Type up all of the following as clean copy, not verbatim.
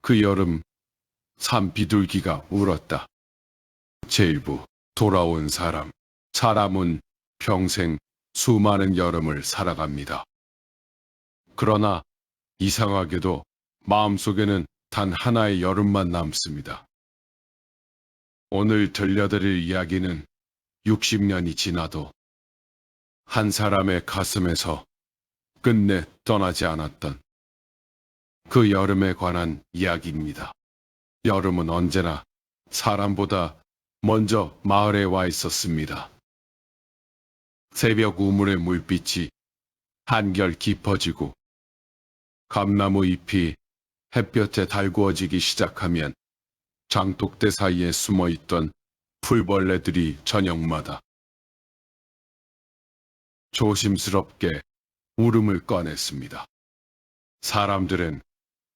그 여름 산 비둘기가 울었다. 제1부 돌아온 사람. 사람은 평생 수많은 여름을 살아갑니다. 그러나 이상하게도 마음속에는 단 하나의 여름만 남습니다. 오늘 들려드릴 이야기는 60년이 지나도 한 사람의 가슴에서 끝내 떠나지 않았던 그 여름에 관한 이야기입니다. 여름은 언제나 사람보다 먼저 마을에 와 있었습니다. 새벽 우물의 물빛이 한결 깊어지고 감나무 잎이 햇볕에 달구어지기 시작하면 장독대 사이에 숨어있던 풀벌레들이 저녁마다 조심스럽게 울음을 꺼냈습니다. 사람들은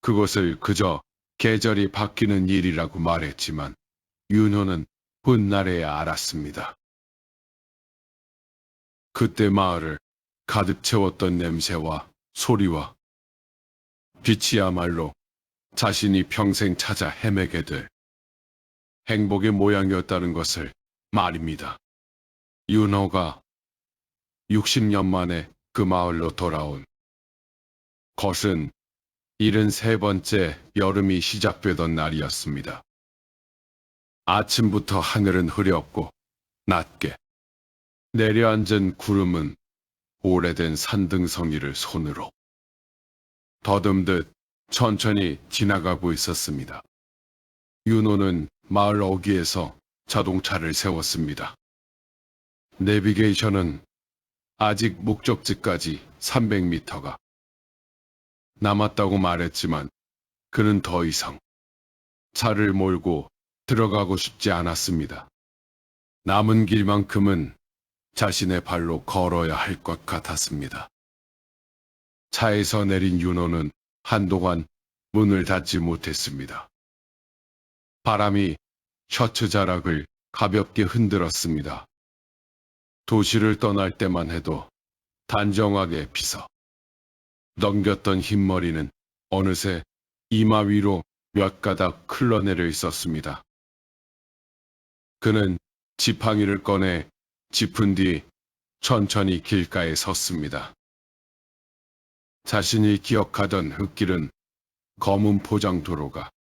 그것을 그저 계절이 바뀌는 일이라고 말했지만 윤호는 훗날에야 알았습니다. 그때 마을을 가득 채웠던 냄새와 소리와 빛이야말로 자신이 평생 찾아 헤매게 될 행복의 모양이었다는 것을 말입니다. 윤호가 60년 만에 그 마을로 돌아온 것은 73번째 여름이 시작되던 날이었습니다. 아침부터 하늘은 흐렸고 낮게 내려앉은 구름은 오래된 산등성이를 손으로 더듬듯 천천히 지나가고 있었습니다. 윤호는 마을 어귀에서 자동차를 세웠습니다. 내비게이션은 아직 목적지까지 300m가 남았다고 말했지만 그는 더 이상 차를 몰고 들어가고 싶지 않았습니다. 남은 길만큼은 자신의 발로 걸어야 할 것 같았습니다. 차에서 내린 윤호는 한동안 문을 닫지 못했습니다. 바람이 셔츠 자락을 가볍게 흔들었습니다. 도시를 떠날 때만 해도 단정하게 빗어 넘겼던 흰머리는 어느새 이마 위로 몇 가닥 흘러내려 있었습니다. 그는 지팡이를 꺼내 짚은 뒤 천천히 길가에 섰습니다. 자신이 기억하던 흙길은 검은 포장 도로가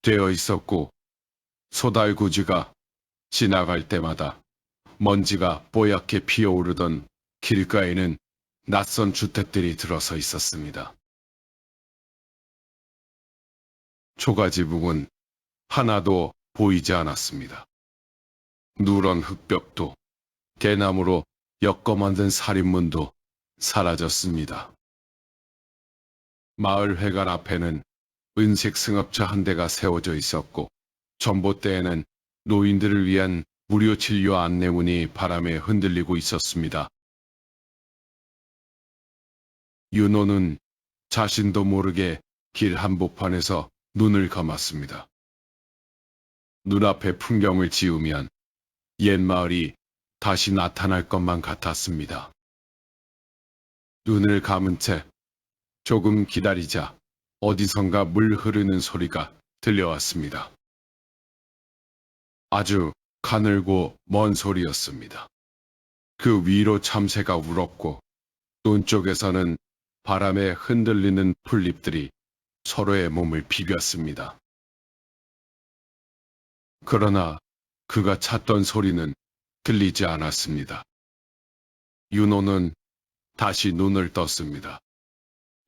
되어 있었고 소달구지가 지나갈 때마다 먼지가 뽀얗게 피어오르던 길가에는 낯선 주택들이 들어서 있었습니다. 초가지붕은 하나도 보이지 않았습니다. 누런 흙벽도 대나무로 엮어 만든 살인문도 사라졌습니다. 마을 회관 앞에는 은색 승합차 한 대가 세워져 있었고 전봇대에는 노인들을 위한 무료 진료 안내문이 바람에 흔들리고 있었습니다. 윤호는 자신도 모르게 길 한복판에서 눈을 감았습니다. 눈앞의 풍경을 지우면 옛 마을이 다시 나타날 것만 같았습니다. 눈을 감은 채 조금 기다리자 어디선가 물 흐르는 소리가 들려왔습니다. 아주 가늘고 먼 소리였습니다. 그 위로 참새가 울었고 눈 쪽에서는 바람에 흔들리는 풀잎들이 서로의 몸을 비볐습니다. 그러나 그가 찾던 소리는 들리지 않았습니다. 윤호는 다시 눈을 떴습니다.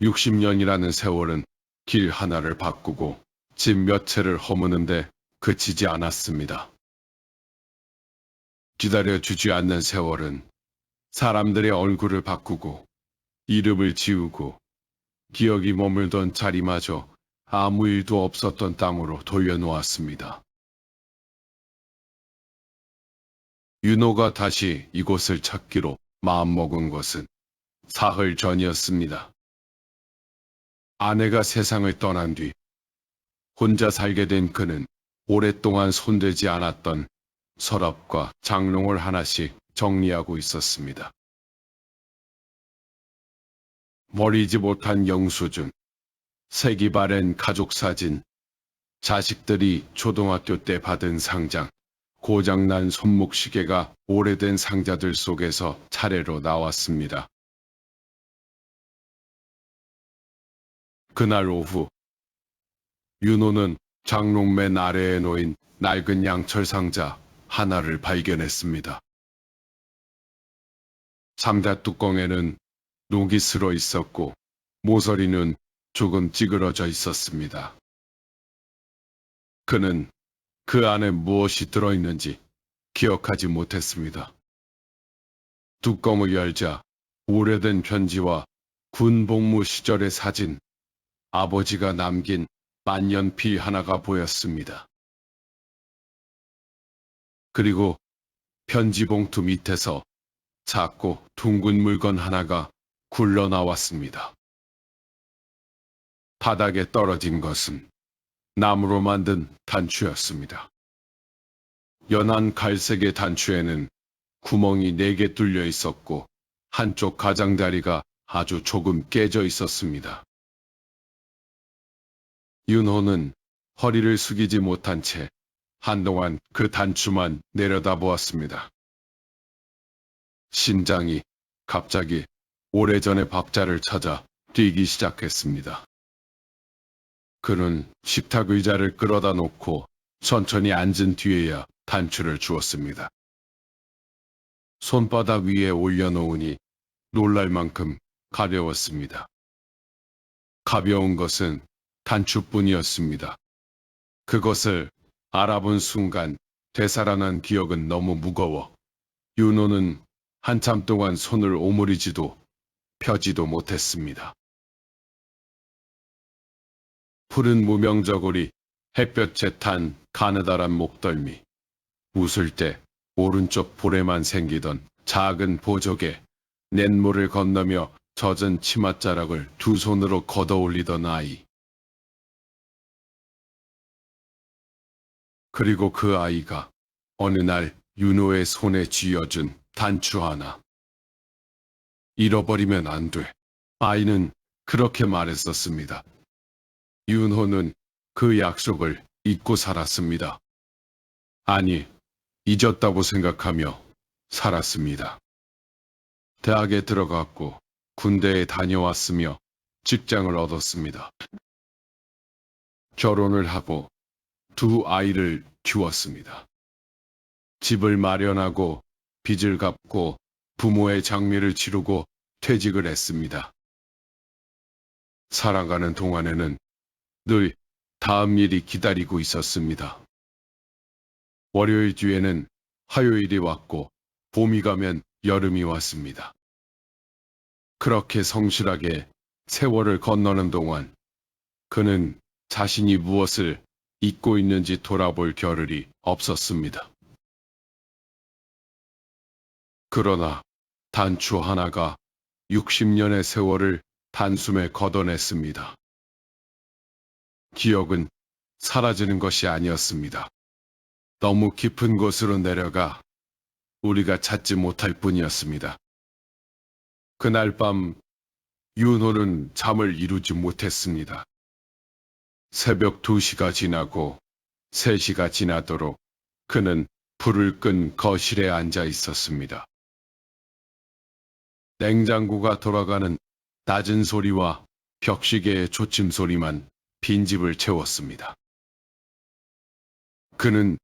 60년이라는 세월은 길 하나를 바꾸고 집 몇 채를 허무는데 그치지 않았습니다. 기다려주지 않는 세월은 사람들의 얼굴을 바꾸고 이름을 지우고 기억이 머물던 자리마저 아무 일도 없었던 땅으로 돌려놓았습니다. 윤호가 다시 이곳을 찾기로 마음먹은 것은 사흘 전이었습니다. 아내가 세상을 떠난 뒤 혼자 살게 된 그는 오랫동안 손대지 않았던 서랍과 장롱을 하나씩 정리하고 있었습니다. 버리지 못한 영수증, 색이 바랜 가족 사진, 자식들이 초등학교 때 받은 상장, 고장난 손목시계가 오래된 상자들 속에서 차례로 나왔습니다. 그날 오후, 윤호는 장롱맨 아래에 놓인 낡은 양철 상자 하나를 발견했습니다. 상자 뚜껑에는 녹이 슬어 있었고 모서리는 조금 찌그러져 있었습니다. 그는 그 안에 무엇이 들어있는지 기억하지 못했습니다. 뚜껑을 열자 오래된 편지와 군 복무 시절의 사진, 아버지가 남긴 만년필 하나가 보였습니다. 그리고 편지 봉투 밑에서 작고 둥근 물건 하나가 굴러 나왔습니다. 바닥에 떨어진 것은 나무로 만든 단추였습니다. 연한 갈색의 단추에는 구멍이 4개 뚫려 있었고 한쪽 가장자리가 아주 조금 깨져 있었습니다. 윤호는 허리를 숙이지 못한 채 한동안 그 단추만 내려다보았습니다. 심장이 갑자기 오래전의 박자를 찾아 뛰기 시작했습니다. 그는 식탁 의자를 끌어다 놓고 천천히 앉은 뒤에야 단추를 주었습니다. 손바닥 위에 올려놓으니 놀랄 만큼 가벼웠습니다. 가벼운 것은 단추뿐이었습니다. 그것을 알아본 순간 되살아난 기억은 너무 무거워 윤호는 한참 동안 손을 오므리지도 펴지도 못했습니다. 푸른 무명저고리, 햇볕에 탄 가느다란 목덜미, 웃을 때 오른쪽 볼에만 생기던 작은 보조개, 냇물을 건너며 젖은 치맛자락을 두 손으로 걷어올리던 아이. 그리고 그 아이가 어느 날 윤호의 손에 쥐어준 단추 하나. 잃어버리면 안 돼. 아이는 그렇게 말했었습니다. 윤호는 그 약속을 잊고 살았습니다. 아니, 잊었다고 생각하며 살았습니다. 대학에 들어갔고 군대에 다녀왔으며 직장을 얻었습니다. 결혼을 하고 두 아이를 키웠습니다. 집을 마련하고 빚을 갚고 부모의 장례를 치르고 퇴직을 했습니다. 살아가는 동안에는 늘 다음 일이 기다리고 있었습니다. 월요일 뒤에는 화요일이 왔고 봄이 가면 여름이 왔습니다. 그렇게 성실하게 세월을 건너는 동안 그는 자신이 무엇을 잊고 있는지 돌아볼 겨를이 없었습니다. 그러나 단추 하나가 60년의 세월을 단숨에 걷어냈습니다. 기억은 사라지는 것이 아니었습니다. 너무 깊은 곳으로 내려가 우리가 찾지 못할 뿐이었습니다. 그날 밤 윤호는 잠을 이루지 못했습니다. 새벽 2시가 지나고 3시가 지나도록 그는 불을 끈 거실에 앉아 있었습니다. 냉장고가 돌아가는 낮은 소리와 벽시계의 초침 소리만 빈집을 채웠습니다. 그는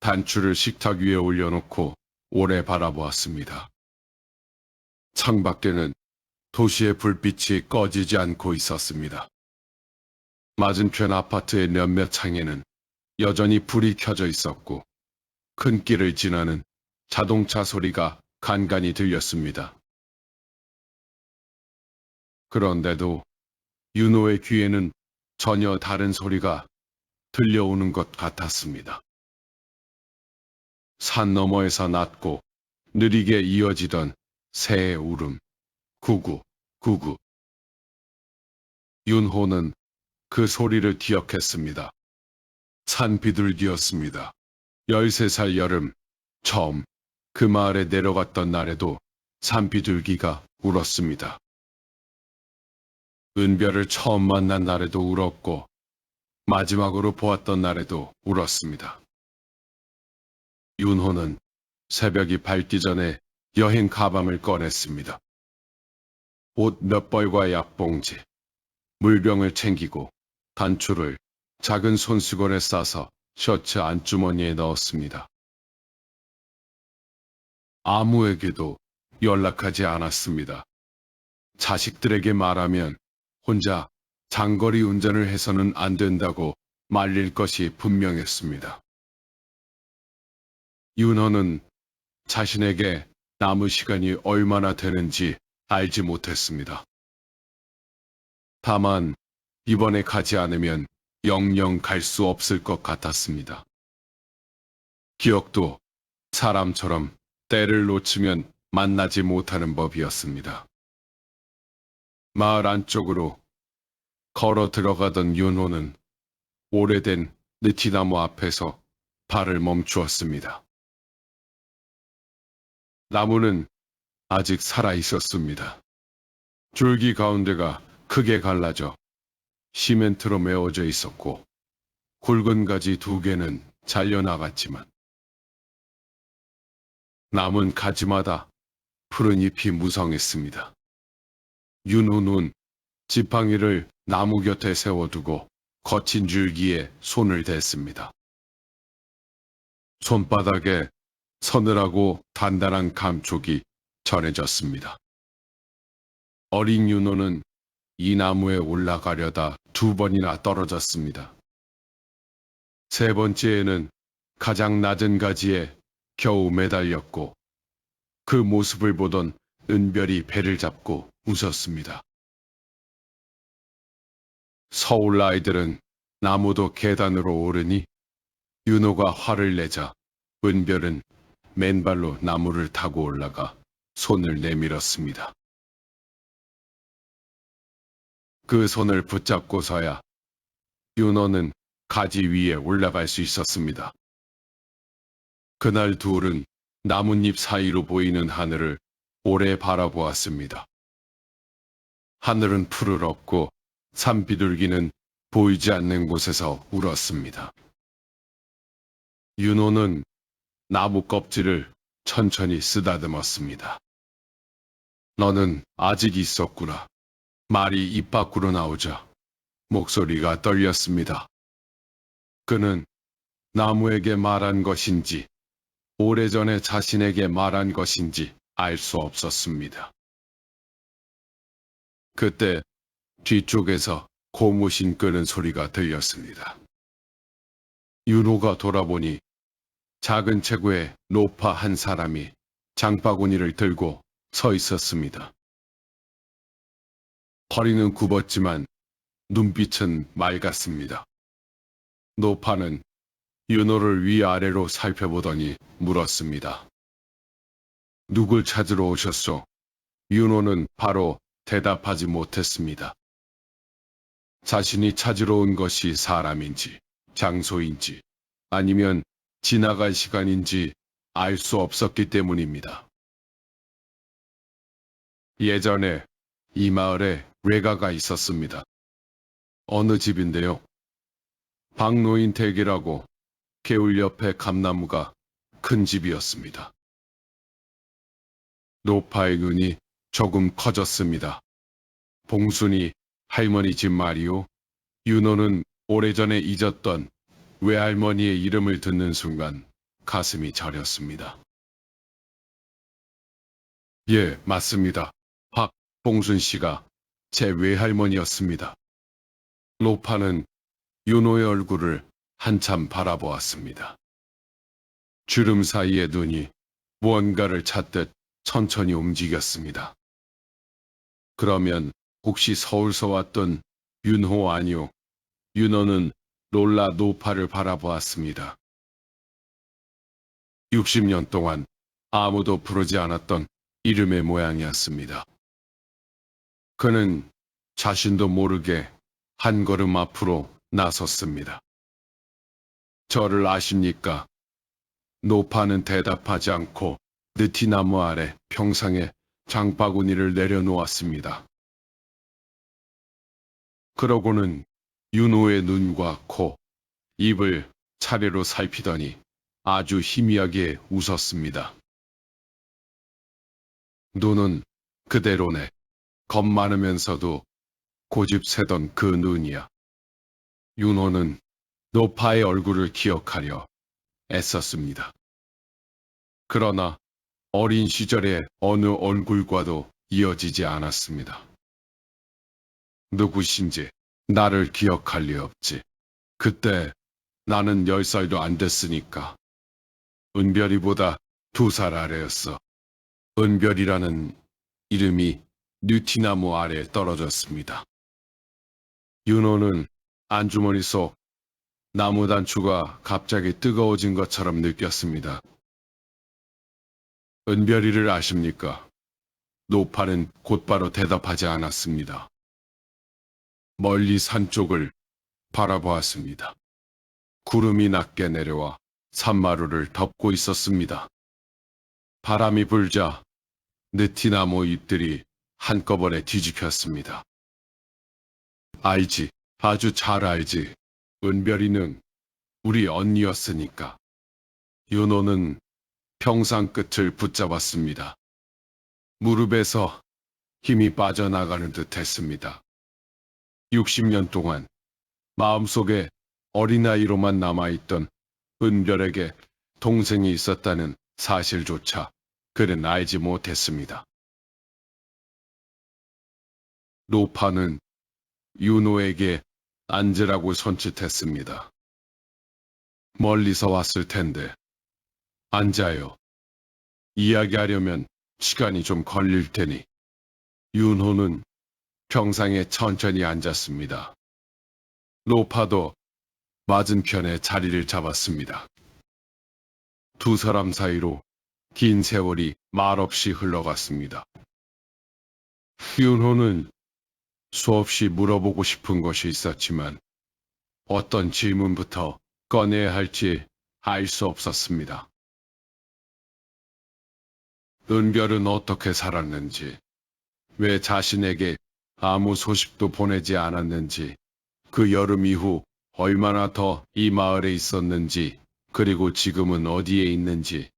단추를 식탁 위에 올려놓고 오래 바라보았습니다. 창밖에는 도시의 불빛이 꺼지지 않고 있었습니다. 맞은편 아파트의 몇몇 창에는 여전히 불이 켜져 있었고 큰 길을 지나는 자동차 소리가 간간이 들렸습니다. 그런데도 윤호의 귀에는 전혀 다른 소리가 들려오는 것 같았습니다. 산 너머에서 낮고 느리게 이어지던 새의 울음, 구구, 구구. 윤호는 그 소리를 기억했습니다. 산비둘기였습니다. 13살 여름, 처음 그 마을에 내려갔던 날에도 산비둘기가 울었습니다. 은별을 처음 만난 날에도 울었고 마지막으로 보았던 날에도 울었습니다. 윤호는 새벽이 밝기 전에 여행 가방을 꺼냈습니다. 옷 몇 벌과 약봉지, 물병을 챙기고 단추를 작은 손수건에 싸서 셔츠 안주머니에 넣었습니다. 아무에게도 연락하지 않았습니다. 자식들에게 말하면 혼자 장거리 운전을 해서는 안 된다고 말릴 것이 분명했습니다. 윤호는 자신에게 남은 시간이 얼마나 되는지 알지 못했습니다. 다만 이번에 가지 않으면 영영 갈 수 없을 것 같았습니다. 기억도 사람처럼 때를 놓치면 만나지 못하는 법이었습니다. 마을 안쪽으로 걸어 들어가던 윤호는 오래된 느티나무 앞에서 발을 멈추었습니다. 나무는 아직 살아 있었습니다. 줄기 가운데가 크게 갈라져 시멘트로 메워져 있었고 굵은 가지 2개는 잘려나갔지만 남은 가지마다 푸른 잎이 무성했습니다. 윤호는 지팡이를 나무 곁에 세워두고 거친 줄기에 손을 댔습니다. 손바닥에 서늘하고 단단한 감촉이 전해졌습니다. 어린 윤호는 이 나무에 올라가려다 2번이나 떨어졌습니다. 3번째에는 가장 낮은 가지에 겨우 매달렸고 그 모습을 보던 은별이 배를 잡고 웃었습니다. 서울 아이들은 나무도 계단으로 오르니 윤호가 화를 내자 은별은 맨발로 나무를 타고 올라가 손을 내밀었습니다. 그 손을 붙잡고서야 윤호는 가지 위에 올라갈 수 있었습니다. 그날 둘은 나뭇잎 사이로 보이는 하늘을 오래 바라보았습니다. 하늘은 푸르렀고 산비둘기는 보이지 않는 곳에서 울었습니다. 윤호는 나무 껍질을 천천히 쓰다듬었습니다. 너는 아직 있었구나. 말이 입 밖으로 나오자 목소리가 떨렸습니다. 그는 나무에게 말한 것인지 오래전에 자신에게 말한 것인지 알 수 없었습니다. 그때 뒤쪽에서 고무신 끄는 소리가 들렸습니다. 윤호가 돌아보니 작은 체구에 노파 한 사람이 장바구니를 들고 서 있었습니다. 허리는 굽었지만 눈빛은 맑았습니다. 노파는 윤호를 위아래로 살펴보더니 물었습니다. 누굴 찾으러 오셨소? 윤호는 바로 대답하지 못했습니다. 자신이 찾으러 온 것이 사람인지 장소인지 아니면 지나갈 시간인지 알 수 없었기 때문입니다. 예전에 이 마을에 외가가 있었습니다. 어느 집인데요? 박노인 댁이라고 개울 옆에 감나무가 큰 집이었습니다. 노파의 눈이 조금 커졌습니다. 봉순이 할머니 집 말이요. 윤호는 오래전에 잊었던 외할머니의 이름을 듣는 순간 가슴이 저렸습니다. 예, 맞습니다. 박봉순 씨가 제 외할머니였습니다. 노파는 윤호의 얼굴을 한참 바라보았습니다. 주름 사이의 눈이 무언가를 찾듯 천천히 움직였습니다. 그러면 혹시 서울서 왔던 윤호 아니오? 윤호는 놀라 노파를 바라보았습니다. 60년 동안 아무도 부르지 않았던 이름의 모양이었습니다. 그는 자신도 모르게 한 걸음 앞으로 나섰습니다. 저를 아십니까? 노파는 대답하지 않고 느티나무 아래 평상에 장바구니를 내려놓았습니다. 그러고는 윤호의 눈과 코, 입을 차례로 살피더니 아주 희미하게 웃었습니다. 눈은 그대로네. 겁 많으면서도 고집 세던 그 눈이야. 윤호는 노파의 얼굴을 기억하려 애썼습니다. 그러나 어린 시절의 어느 얼굴과도 이어지지 않았습니다. 누구신지 나를 기억할 리 없지. 그때 나는 10살도 안 됐으니까. 은별이보다 2살 아래였어. 은별이라는 이름이 뉴티나무 아래에 떨어졌습니다. 윤호는 안주머니 속 나무 단추가 갑자기 뜨거워진 것처럼 느꼈습니다. 은별이를 아십니까? 노파는 곧바로 대답하지 않았습니다. 멀리 산 쪽을 바라보았습니다. 구름이 낮게 내려와 산마루를 덮고 있었습니다. 바람이 불자 느티나무 잎들이 한꺼번에 뒤집혔습니다. 알지, 아주 잘 알지. 은별이는 우리 언니였으니까. 윤호는 평상 끝을 붙잡았습니다. 무릎에서 힘이 빠져나가는 듯 했습니다. 60년 동안 마음속에 어린아이로만 남아있던 은별에게 동생이 있었다는 사실조차 그는 알지 못했습니다. 노파는 윤호에게 앉으라고 손짓했습니다. 멀리서 왔을 텐데. 앉아요. 이야기하려면 시간이 좀 걸릴 테니. 윤호는 평상에 천천히 앉았습니다. 노파도 맞은편에 자리를 잡았습니다. 두 사람 사이로 긴 세월이 말없이 흘러갔습니다. 윤호는 수없이 물어보고 싶은 것이 있었지만 어떤 질문부터 꺼내야 할지 알 수 없었습니다. 은별은 어떻게 살았는지, 왜 자신에게 아무 소식도 보내지 않았는지, 그 여름 이후 얼마나 더 이 마을에 있었는지, 그리고 지금은 어디에 있는지.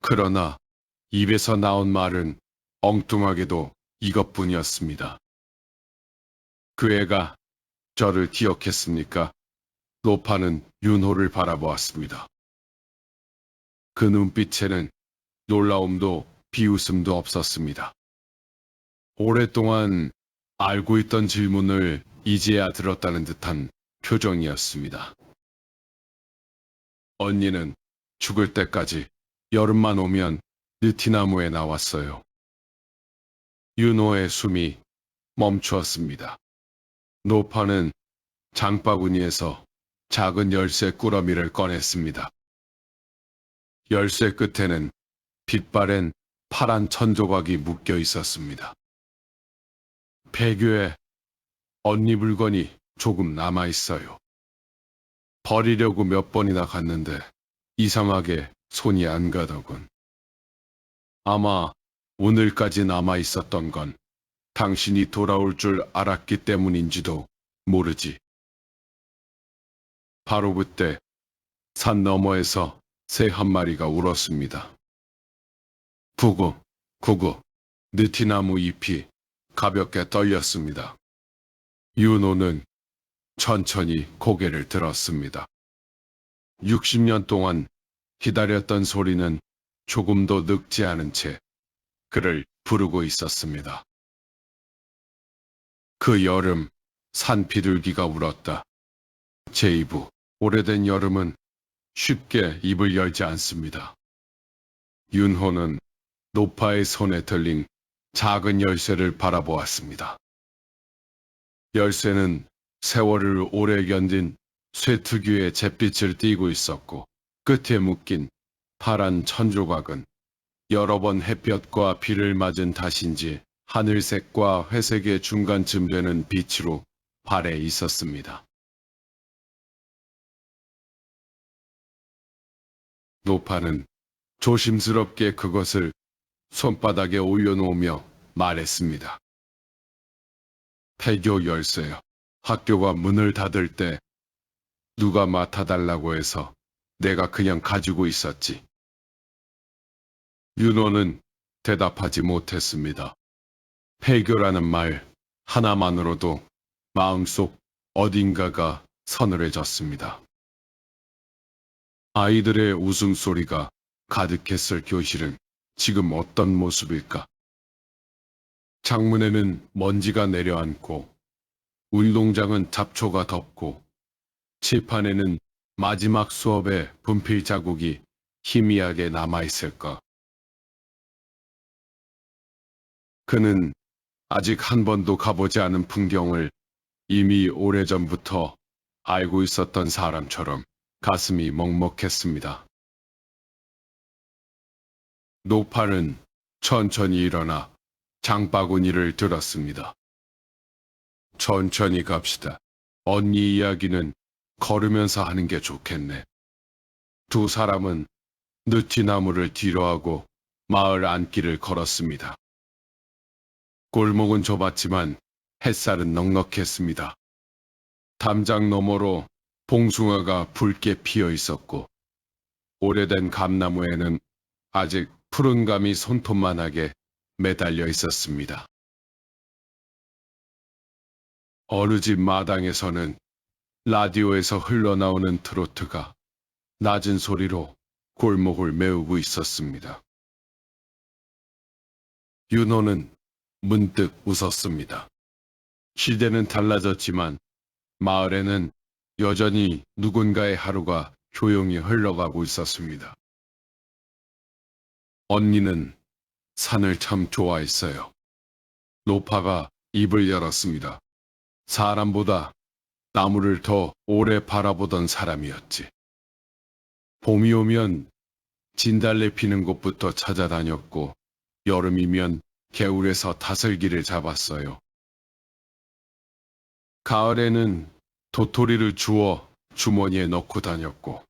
그러나 입에서 나온 말은 엉뚱하게도 이것뿐이었습니다. 그 애가 저를 기억했습니까? 노파는 윤호를 바라보았습니다. 그 눈빛에는 놀라움도 비웃음도 없었습니다. 오랫동안 알고 있던 질문을 이제야 들었다는 듯한 표정이었습니다. 언니는 죽을 때까지 여름만 오면 느티나무에 나왔어요. 윤호의 숨이 멈추었습니다. 노파는 장바구니에서 작은 열쇠 꾸러미를 꺼냈습니다. 열쇠 끝에는 빛바랜 파란 천조각이 묶여 있었습니다. 폐교에 언니 물건이 조금 남아 있어요. 버리려고 몇 번이나 갔는데 이상하게 손이 안 가더군. 아마 오늘까지 남아 있었던 건 당신이 돌아올 줄 알았기 때문인지도 모르지. 바로 그때 산 너머에서 새 한 마리가 울었습니다. 구구, 구구, 느티나무 잎이 가볍게 떨렸습니다. 윤호는 천천히 고개를 들었습니다. 60년 동안 기다렸던 소리는 조금도 늙지 않은 채 그를 부르고 있었습니다. 그 여름 산 비둘기가 울었다. 제이부, 오래된 여름은 쉽게 입을 열지 않습니다. 윤호는 노파의 손에 들린 작은 열쇠를 바라보았습니다. 열쇠는 세월을 오래 견딘 쇠 특유의 잿빛을 띠고 있었고 끝에 묶인 파란 천조각은 여러 번 햇볕과 비를 맞은 탓인지 하늘색과 회색의 중간쯤 되는 빛으로 발에 있었습니다. 노파는 조심스럽게 그것을 손바닥에 올려놓으며 말했습니다. 폐교 열쇠요. 학교가 문을 닫을 때 누가 맡아달라고 해서 내가 그냥 가지고 있었지. 윤호는 대답하지 못했습니다. 폐교라는 말 하나만으로도 마음속 어딘가가 서늘해졌습니다. 아이들의 웃음소리가 가득했을 교실은 지금 어떤 모습일까? 창문에는 먼지가 내려앉고 운동장은 잡초가 덮고 칠판에는 마지막 수업의 분필 자국이 희미하게 남아있을까? 그는 아직 한 번도 가보지 않은 풍경을 이미 오래전부터 알고 있었던 사람처럼 가슴이 먹먹했습니다. 노파는 천천히 일어나 장바구니를 들었습니다. 천천히 갑시다. 언니 이야기는 걸으면서 하는 게 좋겠네. 두 사람은 느티나무를 뒤로하고 마을 안길을 걸었습니다. 골목은 좁았지만 햇살은 넉넉했습니다. 담장 너머로 봉숭아가 붉게 피어 있었고 오래된 감나무에는 아직 푸른 감이 손톱만하게 매달려 있었습니다. 어느 집 마당에서는 라디오에서 흘러나오는 트로트가 낮은 소리로 골목을 메우고 있었습니다. 윤호는 문득 웃었습니다. 시대는 달라졌지만 마을에는 여전히 누군가의 하루가 조용히 흘러가고 있었습니다. 언니는 산을 참 좋아했어요. 노파가 입을 열었습니다. 사람보다 나무를 더 오래 바라보던 사람이었지. 봄이 오면 진달래 피는 곳부터 찾아다녔고 여름이면 개울에서 다슬기를 잡았어요. 가을에는 도토리를 주워 주머니에 넣고 다녔고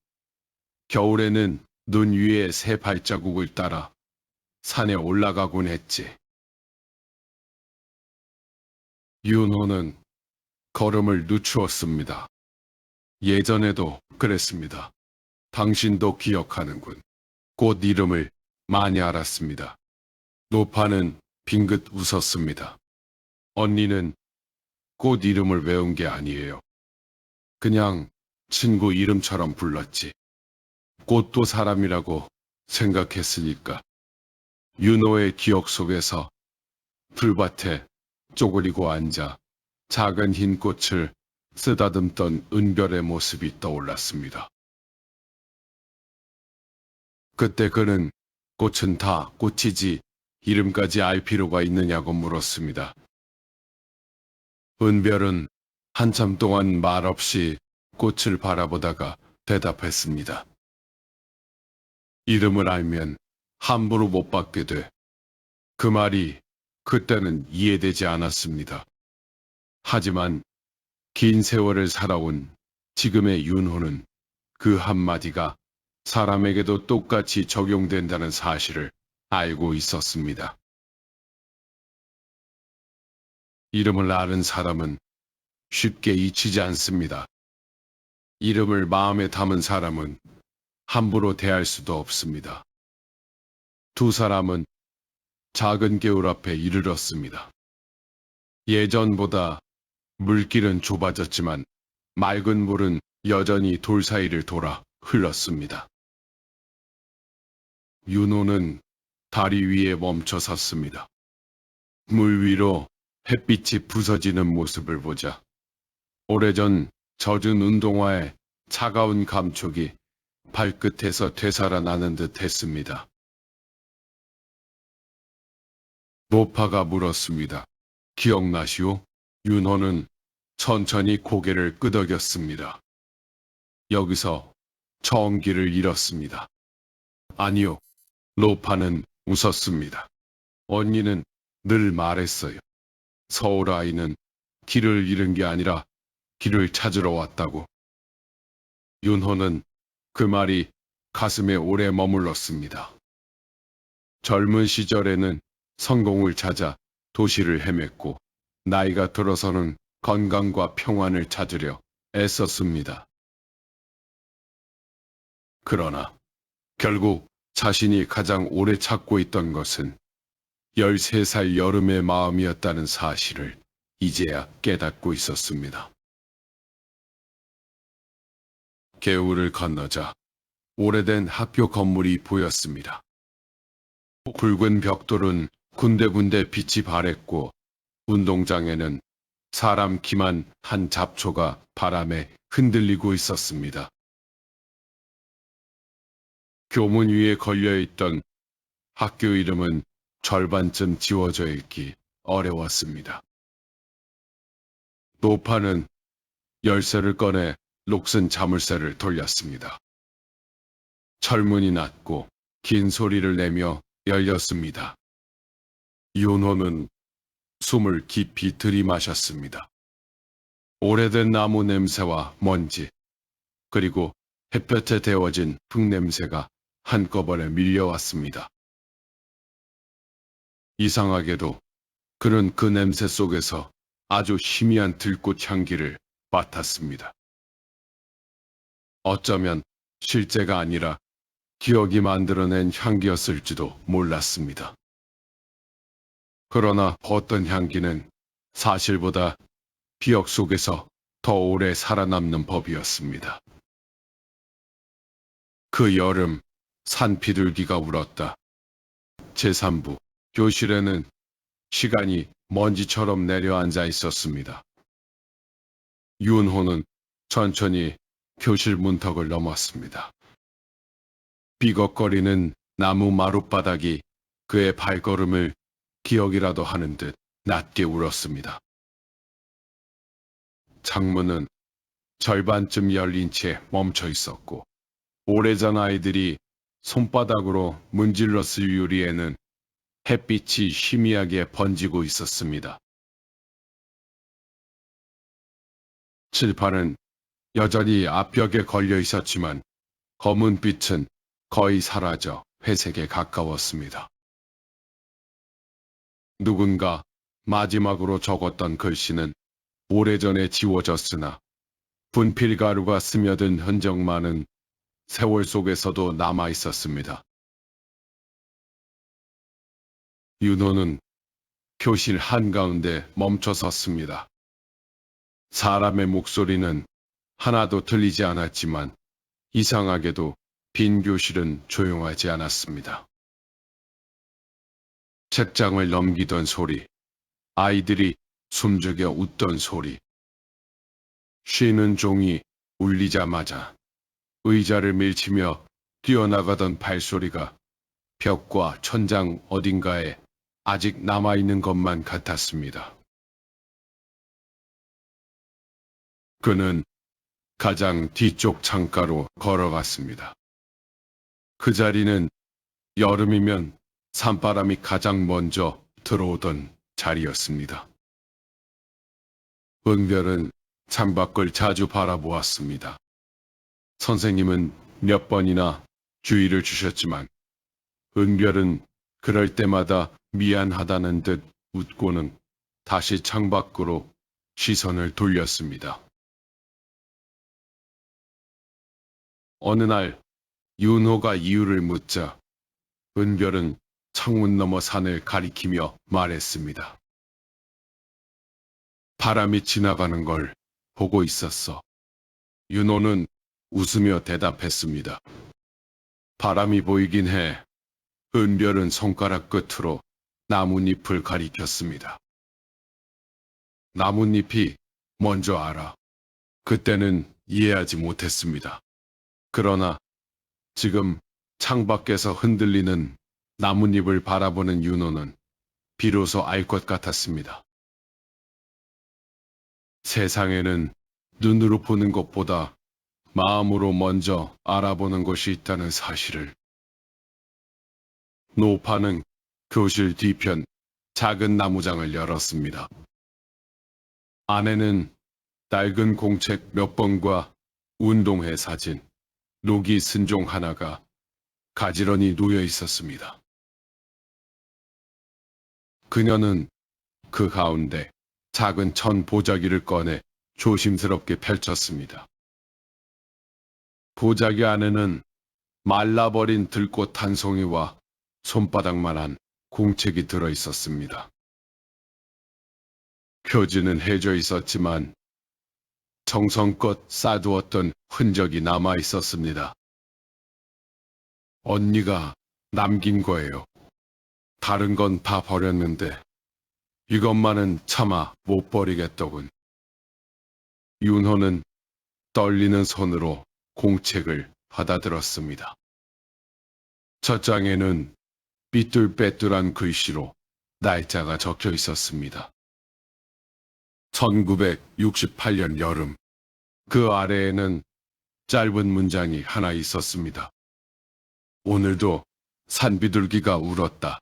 겨울에는 눈 위에 새 발자국을 따라 산에 올라가곤 했지. 윤호는 걸음을 늦추었습니다. 예전에도 그랬습니다. 당신도 기억하는군. 꽃 이름을 많이 알았습니다. 노파는 빙긋 웃었습니다. 언니는 꽃 이름을 외운 게 아니에요. 그냥 친구 이름처럼 불렀지. 꽃도 사람이라고 생각했으니까. 윤호의 기억 속에서 풀밭에 쪼그리고 앉아 작은 흰 꽃을 쓰다듬던 은별의 모습이 떠올랐습니다. 그때 그는 꽃은 다 꽃이지 이름까지 알 필요가 있느냐고 물었습니다. 은별은 한참 동안 말없이 꽃을 바라보다가 대답했습니다. 이름을 알면 함부로 못 받게 돼. 그 말이 그때는 이해되지 않았습니다. 하지만 긴 세월을 살아온 지금의 윤호는 그 한마디가 사람에게도 똑같이 적용된다는 사실을 알고 있었습니다. 이름을 아는 사람은 쉽게 잊히지 않습니다. 이름을 마음에 담은 사람은 함부로 대할 수도 없습니다. 두 사람은 작은 개울 앞에 이르렀습니다. 예전보다 물길은 좁아졌지만 맑은 물은 여전히 돌 사이를 돌아 흘렀습니다. 윤호는 다리 위에 멈춰 섰습니다. 물 위로 햇빛이 부서지는 모습을 보자 오래전 젖은 운동화의 차가운 감촉이 발끝에서 되살아나는 듯 했습니다. 노파가 물었습니다. 기억나시오? 윤호는 천천히 고개를 끄덕였습니다. 여기서 처음길을 잃었습니다. 아니요. 노파는 웃었습니다. 언니는 늘 말했어요. 서울 아이는 길을 잃은 게 아니라 길을 찾으러 왔다고. 윤호는 그 말이 가슴에 오래 머물렀습니다. 젊은 시절에는 성공을 찾아 도시를 헤맸고 나이가 들어서는 건강과 평안을 찾으려 애썼습니다. 그러나 결국 자신이 가장 오래 찾고 있던 것은 13살 여름의 마음이었다는 사실을 이제야 깨닫고 있었습니다. 개울을 건너자 오래된 학교 건물이 보였습니다. 붉은 벽돌은 군데군데 빛이 발했고 운동장에는 사람 키만 한 잡초가 바람에 흔들리고 있었습니다. 교문 위에 걸려있던 학교 이름은 절반쯤 지워져 있기 어려웠습니다. 노파는 열쇠를 꺼내 녹슨 자물쇠를 돌렸습니다. 철문이 낮고 긴 소리를 내며 열렸습니다. 윤호는 숨을 깊이 들이마셨습니다. 오래된 나무 냄새와 먼지, 그리고 햇볕에 데워진 흙냄새가 한꺼번에 밀려왔습니다. 이상하게도 그는 그 냄새 속에서 아주 희미한 들꽃 향기를 맡았습니다. 어쩌면 실제가 아니라 기억이 만들어낸 향기였을지도 몰랐습니다. 그러나 어떤 향기는 사실보다 기억 속에서 더 오래 살아남는 법이었습니다. 그 여름 산비둘기가 울었다. 제3부 교실에는 시간이 먼지처럼 내려앉아 있었습니다. 윤호는 천천히 교실 문턱을 넘었습니다. 삐걱거리는 나무 마룻바닥이 그의 발걸음을 기억이라도 하는 듯 낮게 울었습니다. 창문은 절반쯤 열린 채 멈춰 있었고 오래전 아이들이 손바닥으로 문질렀을 유리에는 햇빛이 희미하게 번지고 있었습니다. 칠판은 여전히 앞벽에 걸려 있었지만 검은 빛은 거의 사라져 회색에 가까웠습니다. 누군가 마지막으로 적었던 글씨는 오래전에 지워졌으나 분필가루가 스며든 흔적만은 세월 속에서도 남아 있었습니다. 윤호는 교실 한가운데 멈춰 섰습니다. 사람의 목소리는 하나도 들리지 않았지만 이상하게도 빈 교실은 조용하지 않았습니다. 책장을 넘기던 소리, 아이들이 숨죽여 웃던 소리, 쉬는 종이 울리자마자 의자를 밀치며 뛰어나가던 발소리가 벽과 천장 어딘가에 아직 남아있는 것만 같았습니다. 그는 가장 뒤쪽 창가로 걸어갔습니다. 그 자리는 여름이면 산바람이 가장 먼저 들어오던 자리였습니다. 은별은 창밖을 자주 바라보았습니다. 선생님은 몇 번이나 주의를 주셨지만 은별은 그럴 때마다 미안하다는 듯 웃고는 다시 창밖으로 시선을 돌렸습니다. 어느 날 윤호가 이유를 묻자 은별은 창문 너머 산을 가리키며 말했습니다. 바람이 지나가는 걸 보고 있었어. 윤호는 웃으며 대답했습니다. 바람이 보이긴 해. 은별은 손가락 끝으로 나뭇잎을 가리켰습니다. 나뭇잎이 먼저 알아. 그때는 이해하지 못했습니다. 그러나 지금 창밖에서 흔들리는 나뭇잎을 바라보는 윤호는 비로소 알 것 같았습니다. 세상에는 눈으로 보는 것보다 마음으로 먼저 알아보는 것이 있다는 사실을. 노파는 교실 뒤편 작은 나무장을 열었습니다. 안에는 낡은 공책 몇 번과 운동회 사진, 노기 순종 하나가 가지런히 놓여 있었습니다. 그녀는 그 가운데 작은 천 보자기를 꺼내 조심스럽게 펼쳤습니다. 보자기 안에는 말라버린 들꽃 한 송이와 손바닥만한 공책이 들어 있었습니다. 표지는 해져 있었지만 정성껏 싸두었던 흔적이 남아 있었습니다. 언니가 남긴 거예요. 다른 건 다 버렸는데 이것만은 차마 못 버리겠더군. 윤호는 떨리는 손으로 공책을 받아들었습니다. 첫 장에는 삐뚤빼뚤한 글씨로 날짜가 적혀 있었습니다. 1968년 여름. 그 아래에는 짧은 문장이 하나 있었습니다. 오늘도 산비둘기가 울었다.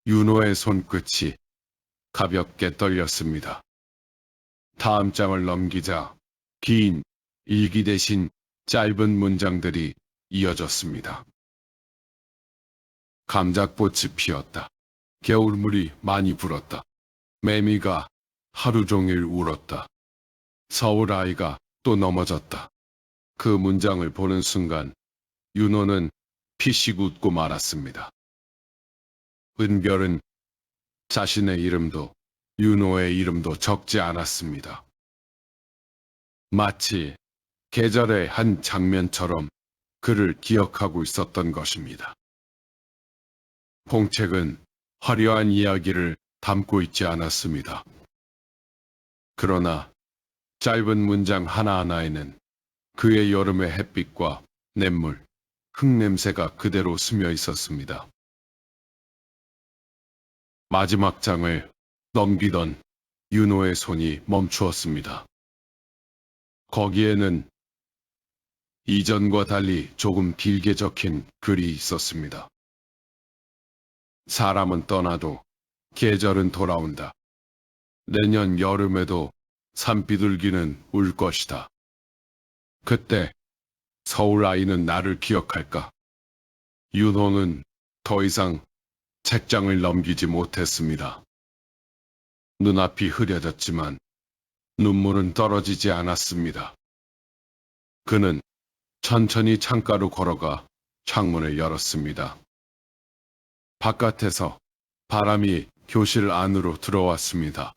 윤호의 손끝이 가볍게 떨렸습니다. 다음 장을 넘기자 긴 일기 대신 짧은 문장들이 이어졌습니다. 감작꽃이 피었다. 겨울물이 많이 불었다. 매미가 하루 종일 울었다. 서울 아이가 또 넘어졌다. 그 문장을 보는 순간 윤호는 피식 웃고 말았습니다. 은별은 자신의 이름도 윤호의 이름도 적지 않았습니다. 마치 계절의 한 장면처럼 그를 기억하고 있었던 것입니다. 공책은 화려한 이야기를 담고 있지 않았습니다. 그러나 짧은 문장 하나하나에는 그의 여름의 햇빛과 냇물, 흙냄새가 그대로 스며 있었습니다. 마지막 장을 넘기던 윤호의 손이 멈추었습니다. 거기에는 이전과 달리 조금 길게 적힌 글이 있었습니다. 사람은 떠나도 계절은 돌아온다. 내년 여름에도 산비둘기는 울 것이다. 그때 서울 아이는 나를 기억할까? 윤호는 더 이상 책장을 넘기지 못했습니다. 눈앞이 흐려졌지만 눈물은 떨어지지 않았습니다. 그는 천천히 창가로 걸어가 창문을 열었습니다. 바깥에서 바람이 교실 안으로 들어왔습니다.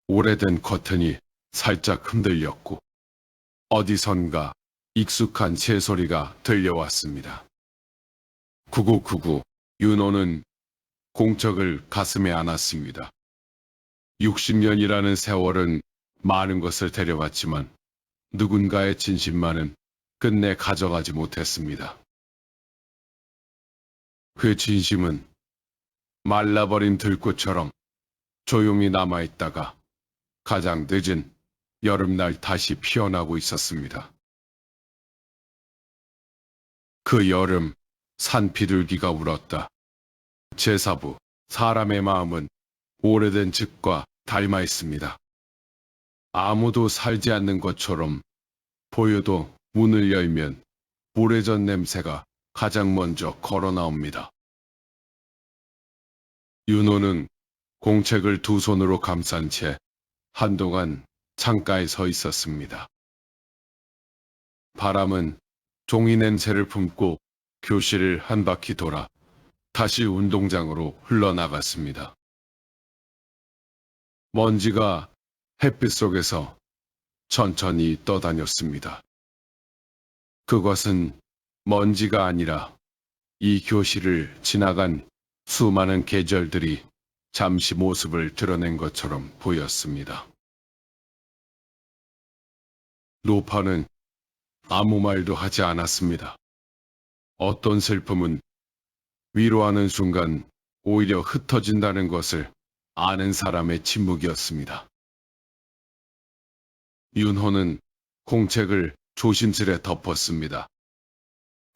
오래된 커튼이 살짝 흔들렸고 어디선가 익숙한 새소리가 들려왔습니다. 9999. 윤호는 공책을 가슴에 안았습니다. 60년이라는 세월은 많은 것을 데려갔지만 누군가의 진심만은 끝내 가져가지 못했습니다. 그 진심은 말라버린 들꽃처럼 조용히 남아있다가 가장 늦은 여름날 다시 피어나고 있었습니다. 그 여름 산비둘기가 울었다. 제4부. 사람의 마음은 오래된 즙과 닮아 있습니다. 아무도 살지 않는 것처럼 보여도 문을 열면 오래전 냄새가 가장 먼저 걸어 나옵니다. 윤호는 공책을 두 손으로 감싼 채 한동안 창가에 서 있었습니다. 바람은 종이 냄새를 품고 교실을 한 바퀴 돌아 다시 운동장으로 흘러나갔습니다. 먼지가 햇빛 속에서 천천히 떠다녔습니다. 그것은 먼지가 아니라 이 교실을 지나간 수많은 계절들이 잠시 모습을 드러낸 것처럼 보였습니다. 로파는 아무 말도 하지 않았습니다. 어떤 슬픔은 위로하는 순간 오히려 흩어진다는 것을 아는 사람의 침묵이었습니다. 윤호는 공책을 조심스레 덮었습니다.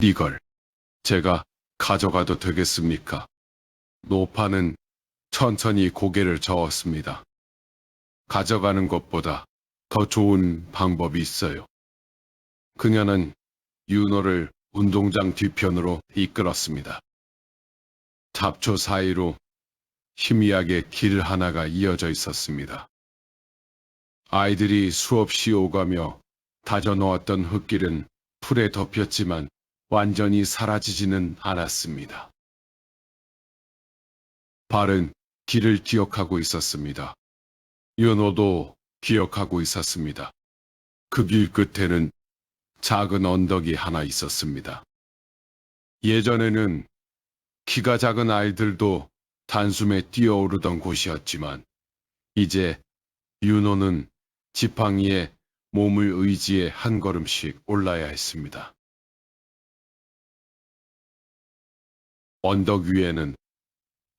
이걸 제가 가져가도 되겠습니까? 노파는 천천히 고개를 저었습니다. 가져가는 것보다 더 좋은 방법이 있어요. 그녀는 윤호를 운동장 뒤편으로 이끌었습니다. 잡초 사이로 희미하게 길 하나가 이어져 있었습니다. 아이들이 수없이 오가며 다져놓았던 흙길은 풀에 덮였지만 완전히 사라지지는 않았습니다. 발은 길을 기억하고 있었습니다. 윤호도 기억하고 있었습니다. 그 길 끝에는 작은 언덕이 하나 있었습니다. 예전에는 키가 작은 아이들도 단숨에 뛰어오르던 곳이었지만 이제 윤호는 지팡이에 몸을 의지해 한 걸음씩 올라야 했습니다. 언덕 위에는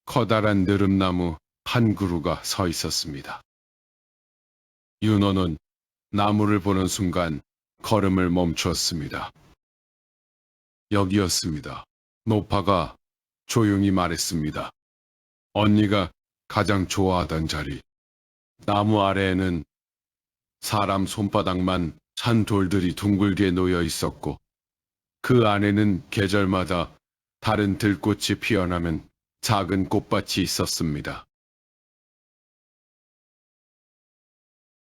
커다란 느릅나무 한 그루가 서 있었습니다. 윤호는 나무를 보는 순간 걸음을 멈추었습니다. 여기였습니다. 노파가 조용히 말했습니다. 언니가 가장 좋아하던 자리. 나무 아래에는 사람 손바닥만 찬 돌들이 둥글게 놓여 있었고 그 안에는 계절마다 다른 들꽃이 피어나는 작은 꽃밭이 있었습니다.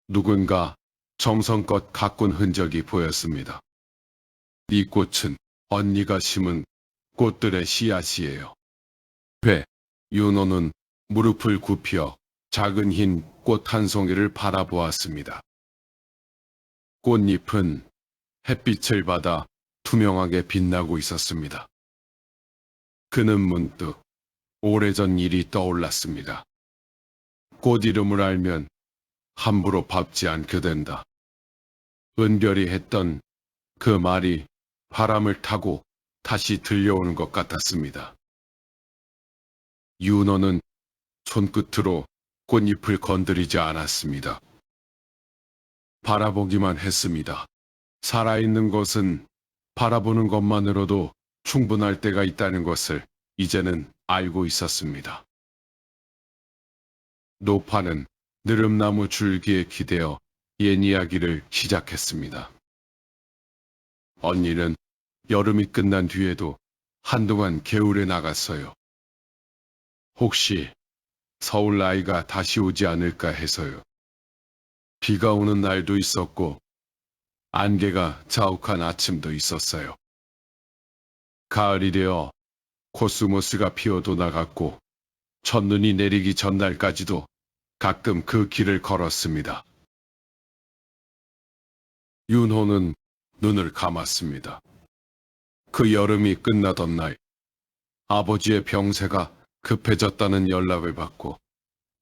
누군가 정성껏 가꾼 흔적이 보였습니다. 이 꽃은 언니가 심은 꽃들의 씨앗이에요. 윤호는 무릎을 굽혀 작은 흰 꽃 한 송이를 바라보았습니다. 꽃잎은 햇빛을 받아 투명하게 빛나고 있었습니다. 그는 문득 오래전 일이 떠올랐습니다. 꽃 이름을 알면 함부로 밟지 않게 된다. 은별이 했던 그 말이 바람을 타고 다시 들려오는 것 같았습니다. 윤호는 손끝으로 꽃잎을 건드리지 않았습니다. 바라보기만 했습니다. 살아있는 것은 바라보는 것만으로도 충분할 때가 있다는 것을 이제는 알고 있었습니다. 노파는 느릅나무 줄기에 기대어 옛 이야기를 시작했습니다. 언니는 여름이 끝난 뒤에도 한동안 개울에 나갔어요. 혹시 서울 아이가 다시 오지 않을까 해서요. 비가 오는 날도 있었고 안개가 자욱한 아침도 있었어요. 가을이 되어 코스모스가 피어도 나갔고 첫눈이 내리기 전날까지도 가끔 그 길을 걸었습니다. 윤호는 눈을 감았습니다. 그 여름이 끝나던 날 아버지의 병세가 급해졌다는 연락을 받고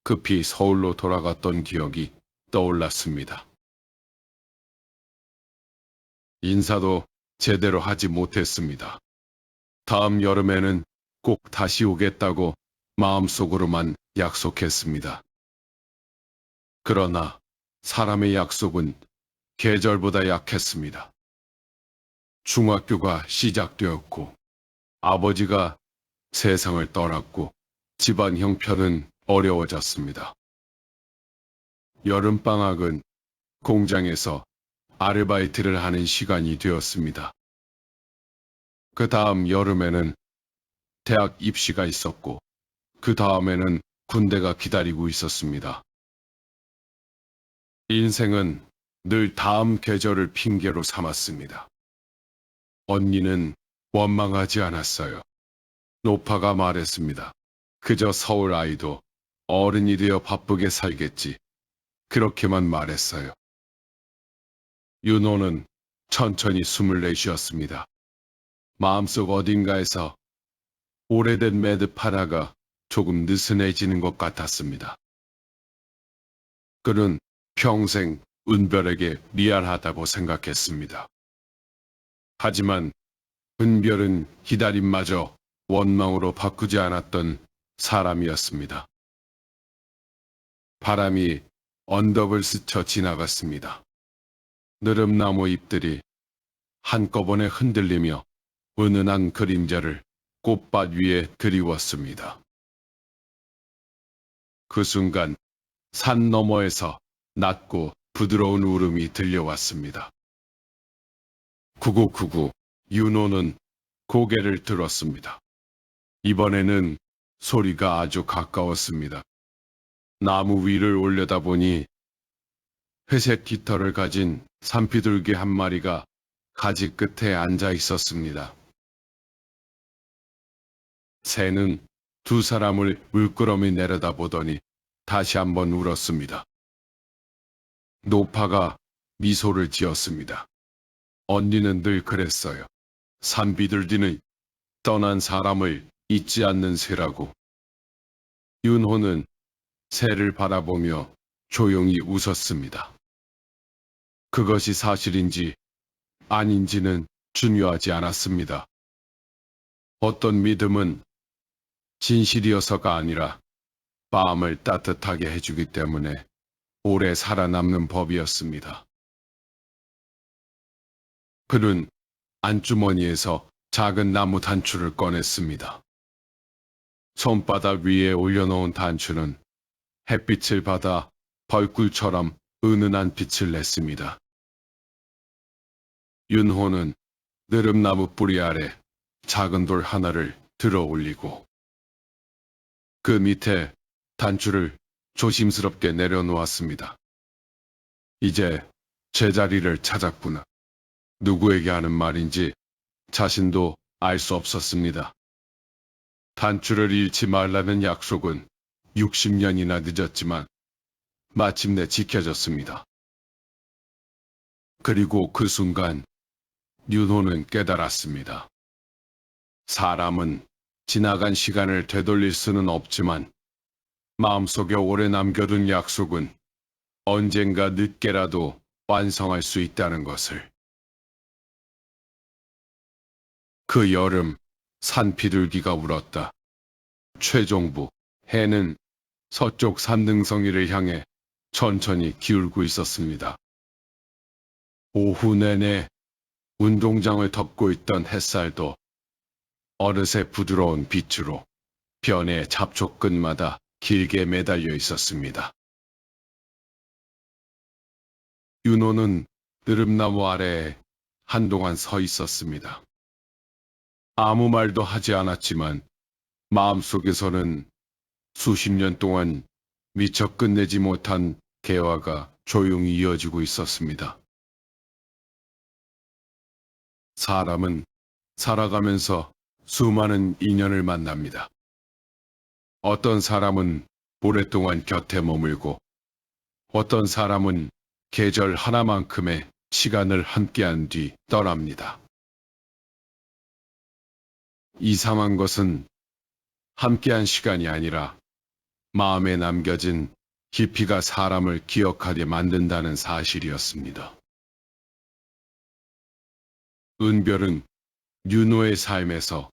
급히 서울로 돌아갔던 기억이 떠올랐습니다. 인사도 제대로 하지 못했습니다. 다음 여름에는 꼭 다시 오겠다고 마음속으로만 약속했습니다. 그러나 사람의 약속은 계절보다 약했습니다. 중학교가 시작되었고 아버지가 세상을 떠났고 집안 형편은 어려워졌습니다. 여름방학은 공장에서 아르바이트를 하는 시간이 되었습니다. 그 다음 여름에는 대학 입시가 있었고 그 다음에는 군대가 기다리고 있었습니다. 인생은 늘 다음 계절을 핑계로 삼았습니다. 언니는 원망하지 않았어요. 노파가 말했습니다. 그저 서울 아이도 어른이 되어 바쁘게 살겠지. 그렇게만 말했어요. 윤호는 천천히 숨을 내쉬었습니다. 마음속 어딘가에서 오래된 매듭 하나가 조금 느슨해지는 것 같았습니다. 그는 평생 은별에게 미안하다고 생각했습니다. 하지만 은별은 기다림마저 원망으로 바꾸지 않았던 사람이었습니다. 바람이 언덕을 스쳐 지나갔습니다. 느릅나무 잎들이 한꺼번에 흔들리며 은은한 그림자를 꽃밭 위에 드리웠습니다. 그 순간 산 너머에서 낮고 부드러운 울음이 들려왔습니다. 구구구구 윤호는 고개를 들었습니다. 이번에는 소리가 아주 가까웠습니다. 나무 위를 올려다보니 회색 깃털을 가진 산비둘기 한 마리가 가지 끝에 앉아 있었습니다. 새는 두 사람을 물끄러미 내려다보더니 다시 한번 울었습니다. 노파가 미소를 지었습니다. 언니는 늘 그랬어요. 산비둘기는 떠난 사람을 잊지 않는 새라고. 윤호는 새를 바라보며 조용히 웃었습니다. 그것이 사실인지 아닌지는 중요하지 않았습니다. 어떤 믿음은 진실이어서가 아니라 마음을 따뜻하게 해주기 때문에 오래 살아남는 법이었습니다. 그는 안주머니에서 작은 나무 단추를 꺼냈습니다. 손바닥 위에 올려놓은 단추는 햇빛을 받아 벌꿀처럼 은은한 빛을 냈습니다. 윤호는 느릅나무 뿌리 아래 작은 돌 하나를 들어 올리고 그 밑에 단추를 조심스럽게 내려놓았습니다. 이제 제자리를 찾았구나. 누구에게 하는 말인지 자신도 알 수 없었습니다. 단추를 잃지 말라는 약속은 60년이나 늦었지만 마침내 지켜졌습니다. 그리고 그 순간 윤호는 깨달았습니다. 사람은 지나간 시간을 되돌릴 수는 없지만 마음속에 오래 남겨둔 약속은 언젠가 늦게라도 완성할 수 있다는 것을. 그 여름 산비둘기가 울었다. 최종부 해는 서쪽 산등성이를 향해 천천히 기울고 있었습니다. 오후 내내 운동장을 덮고 있던 햇살도 어느새 부드러운 빛으로 변의 잡초 끝마다 길게 매달려 있었습니다. 윤호는 느릅나무 아래에 한동안 서 있었습니다. 아무 말도 하지 않았지만 마음속에서는 수십 년 동안 미처 끝내지 못한 대화가 조용히 이어지고 있었습니다. 사람은 살아가면서 수많은 인연을 만납니다. 어떤 사람은 오랫동안 곁에 머물고 어떤 사람은 계절 하나만큼의 시간을 함께한 뒤 떠납니다. 이상한 것은 함께한 시간이 아니라 마음에 남겨진 깊이가 사람을 기억하게 만든다는 사실이었습니다. 은별은 윤호의 삶에서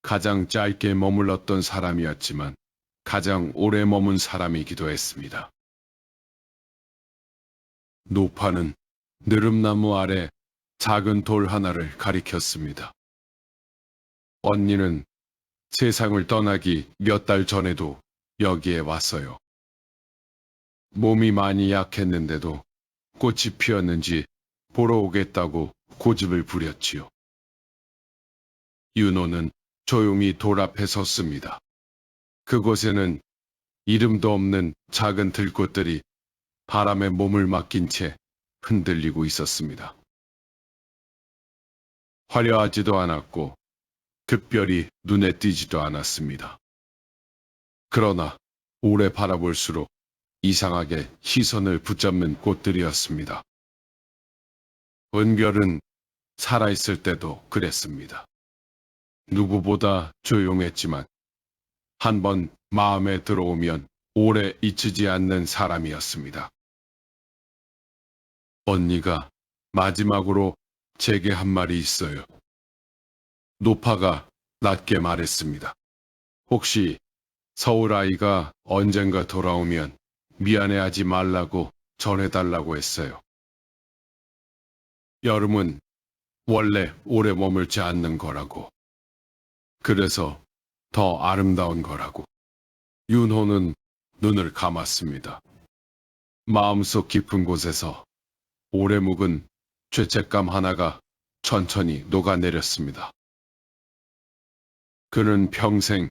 가장 짧게 머물렀던 사람이었지만 가장 오래 머문 사람이기도 했습니다. 노파는 느릅나무 아래 작은 돌 하나를 가리켰습니다. 언니는 세상을 떠나기 몇 달 전에도 여기에 왔어요. 몸이 많이 약했는데도 꽃이 피었는지 보러 오겠다고 고집을 부렸지요. 윤호는 조용히 돌 앞에 섰습니다. 그곳에는 이름도 없는 작은 들꽃들이 바람에 몸을 맡긴 채 흔들리고 있었습니다. 화려하지도 않았고 특별히 눈에 띄지도 않았습니다. 그러나 오래 바라볼수록 이상하게 시선을 붙잡는 꽃들이었습니다. 은별은 살아있을 때도 그랬습니다. 누구보다 조용했지만 한번 마음에 들어오면 오래 잊히지 않는 사람이었습니다. 언니가 마지막으로 제게 한 말이 있어요. 노파가 낮게 말했습니다. 혹시 서울 아이가 언젠가 돌아오면 미안해하지 말라고 전해달라고 했어요. 여름은 원래 오래 머물지 않는 거라고. 그래서 더 아름다운 거라고. 윤호는 눈을 감았습니다. 마음속 깊은 곳에서 오래 묵은 죄책감 하나가 천천히 녹아내렸습니다. 그는 평생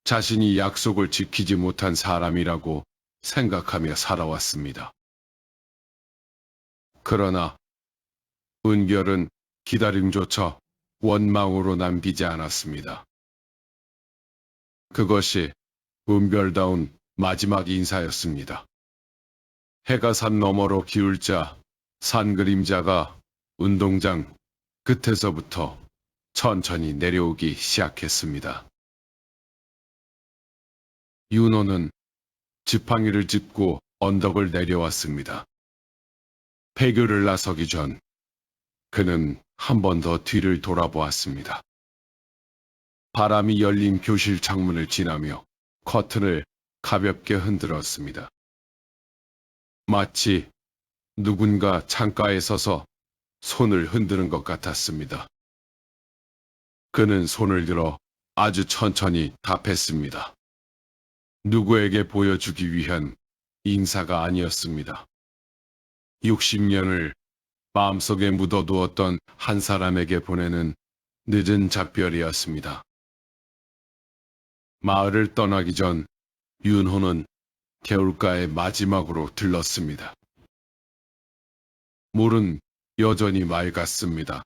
자신이 약속을 지키지 못한 사람이라고 생각하며 살아왔습니다. 그러나 은결은 기다림조차 원망으로 남기지 않았습니다. 그것이 은별다운 마지막 인사였습니다. 해가 산 너머로 기울자 산 그림자가 운동장 끝에서부터 천천히 내려오기 시작했습니다. 윤호는 지팡이를 짚고 언덕을 내려왔습니다. 폐교를 나서기 전 그는 한 번 더 뒤를 돌아보았습니다. 바람이 열린 교실 창문을 지나며 커튼을 가볍게 흔들었습니다. 마치 누군가 창가에 서서 손을 흔드는 것 같았습니다. 그는 손을 들어 아주 천천히 답했습니다. 누구에게 보여주기 위한 인사가 아니었습니다. 60년을 마음속에 묻어두었던 한 사람에게 보내는 늦은 작별이었습니다. 마을을 떠나기 전 윤호는 개울가에 마지막으로 들렀습니다. 물은 여전히 맑았습니다.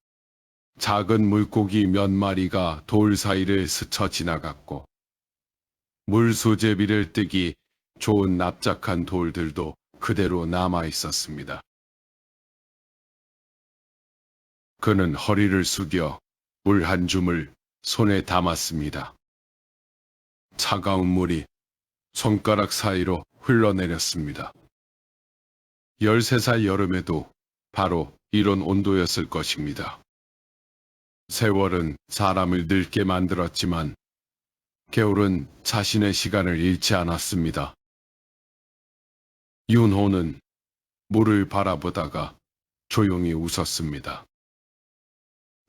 작은 물고기 몇 마리가 돌 사이를 스쳐 지나갔고 물수제비를 뜨기 좋은 납작한 돌들도 그대로 남아 있었습니다. 그는 허리를 숙여 물 한 줌을 손에 담았습니다. 차가운 물이 손가락 사이로 흘러내렸습니다. 13살 여름에도 바로 이런 온도였을 것입니다. 세월은 사람을 늙게 만들었지만 겨울은 자신의 시간을 잃지 않았습니다. 윤호는 물을 바라보다가 조용히 웃었습니다.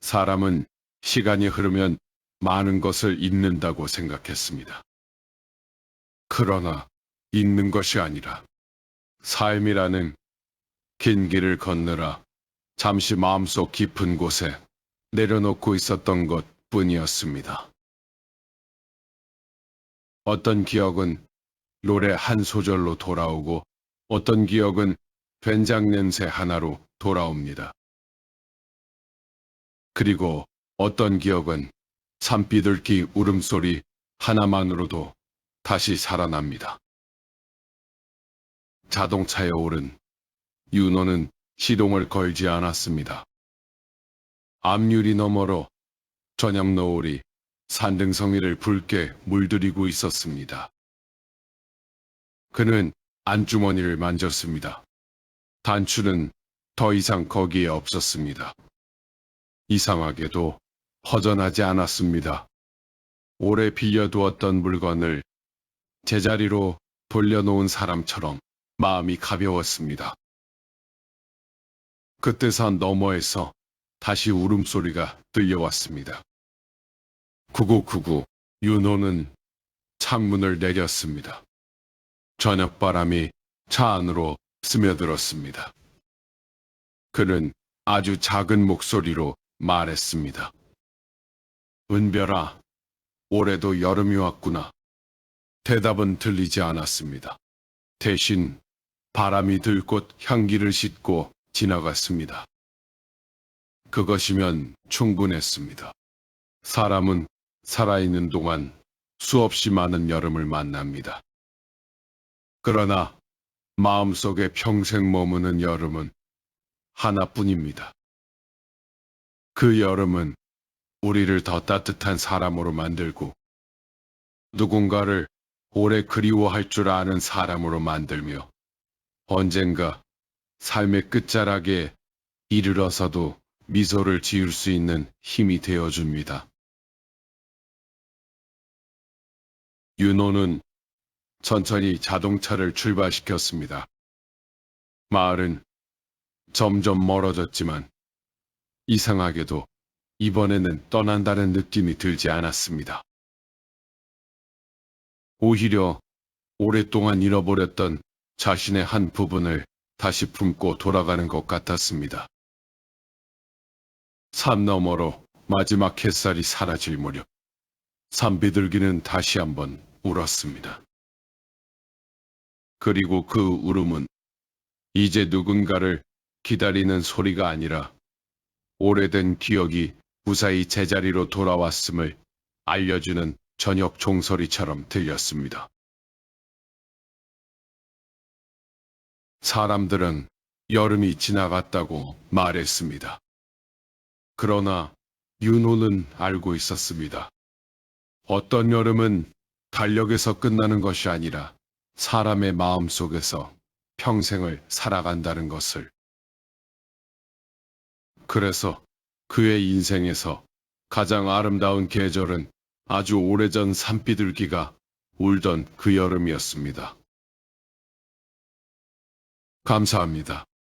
사람은 시간이 흐르면 많은 것을 잊는다고 생각했습니다. 그러나 잊는 것이 아니라 삶이라는 긴 길을 건너라 잠시 마음속 깊은 곳에 내려놓고 있었던 것 뿐이었습니다. 어떤 기억은 노래 한 소절로 돌아오고 어떤 기억은 된장 냄새 하나로 돌아옵니다. 그리고 어떤 기억은 산비둘기 울음소리 하나만으로도 다시 살아납니다. 자동차에 오른 윤호는 시동을 걸지 않았습니다. 앞유리 너머로 저녁 노을이 산등성이를 붉게 물들이고 있었습니다. 그는 안주머니를 만졌습니다. 단추는 더 이상 거기에 없었습니다. 이상하게도 허전하지 않았습니다. 오래 빌려두었던 물건을 제자리로 돌려놓은 사람처럼 마음이 가벼웠습니다. 그때 산 너머에서 다시 울음소리가 들려왔습니다. 구구구구 윤호는 창문을 내렸습니다. 저녁바람이 차 안으로 스며들었습니다. 그는 아주 작은 목소리로 말했습니다. 은별아, 올해도 여름이 왔구나. 대답은 들리지 않았습니다. 대신 바람이 들꽃 향기를 싣고 지나갔습니다. 그것이면 충분했습니다. 사람은 살아있는 동안 수없이 많은 여름을 만납니다. 그러나 마음속에 평생 머무는 여름은 하나뿐입니다. 그 여름은 우리를 더 따뜻한 사람으로 만들고 누군가를 오래 그리워할 줄 아는 사람으로 만들며 언젠가 삶의 끝자락에 이르러서도 미소를 지을 수 있는 힘이 되어줍니다. 윤호는 천천히 자동차를 출발시켰습니다. 마을은 점점 멀어졌지만 이상하게도 이번에는 떠난다는 느낌이 들지 않았습니다. 오히려 오랫동안 잃어버렸던 자신의 한 부분을 다시 품고 돌아가는 것 같았습니다. 산 너머로 마지막 햇살이 사라질 무렵 산비둘기는 다시 한번 울었습니다. 그리고 그 울음은 이제 누군가를 기다리는 소리가 아니라 오래된 기억이 무사히 제자리로 돌아왔음을 알려주는 저녁 종소리처럼 들렸습니다. 사람들은 여름이 지나갔다고 말했습니다. 그러나 윤호는 알고 있었습니다. 어떤 여름은 달력에서 끝나는 것이 아니라 사람의 마음 속에서 평생을 살아간다는 것을. 그래서 그의 인생에서 가장 아름다운 계절은 아주 오래전 산비둘기가 울던 그 여름이었습니다. 감사합니다.